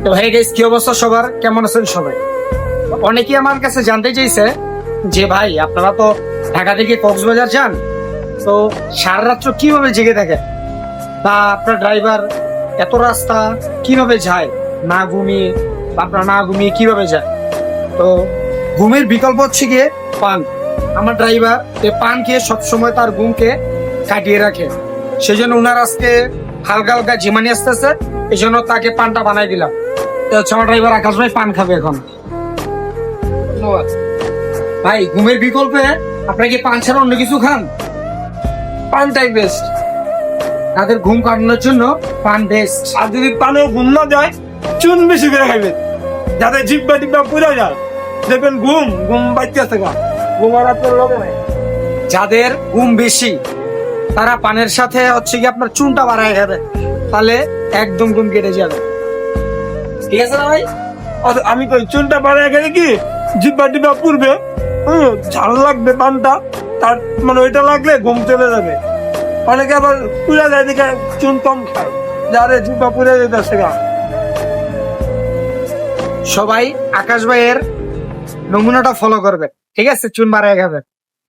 তো ভাই গাইস, কি অবস্থা সবার? কেমন আছেন সবাই? অনেকেই আমার কাছে জানতে চাইছে যে ভাই আপনারা তো ঢাকা থেকে কক্সবাজার যান, তো সারা রাত্র কিভাবে জেগে থাকে, বা আপনার ড্রাইভার এত রাস্তা কিভাবে যায় না ঘুমিয়ে, বা আপনারা না ঘুমিয়ে কিভাবে যায়? তো ঘুমের বিকল্প হচ্ছে গিয়ে পান। আমার ড্রাইভার এই পান খেয়ে সবসময় তার ঘুমকে কাটিয়ে রাখে, সেই জন্য উনার আজকে হালকা হালকা ঝিমানি আসতেছে, এই জন্য তাকে পানটা বানাই দিলাম। তো হচ্ছে আমার ড্রাইভার আকাশ ভাই পান খাবে এখন। ধন্যবাদ ভাই। ঘুমের বিকল্পে আপনারা কি পান ছাড়া অন্য কিছু খান? পানটাই বেস্ট। তাদের ঘুম কাটানোর জন্য পান বেস্ট। আর যদি পানেও ঘুম না যায়, চুন বেশি করে খাইবেন, যাতে জিব্বা টিব্বা পুরা যায়। দেখবেন ঘুম ঘুম বাড়তে আছে গা, ঘুম আর আপনার লগে নাই। যাদের ঘুম বেশি তারা পানের সাথে হচ্ছে কি আপনার চুনটা বাড়ায় খাবে, তাহলে একদম ঘুম কেটে যাবে। ঠিক আছে না ভাই? আর আমি কই চুনটা বাড়ায় গেলে কি জিব্বা টিব্বা পুরবে, ঝাল লাগবে পানটা, তার মানে ওইটা লাগলে ঘুম চলে যাবে। অনেকে আবার পুরা যায় দেখে চুন কম খায়, যারে জিব্বা পুরে যেতেছে গা। সবাই আকাশ ভাইয়ের নমুনাটা ফলো করবে, ঠিক আছে? চুন বাড়ায় খাবে।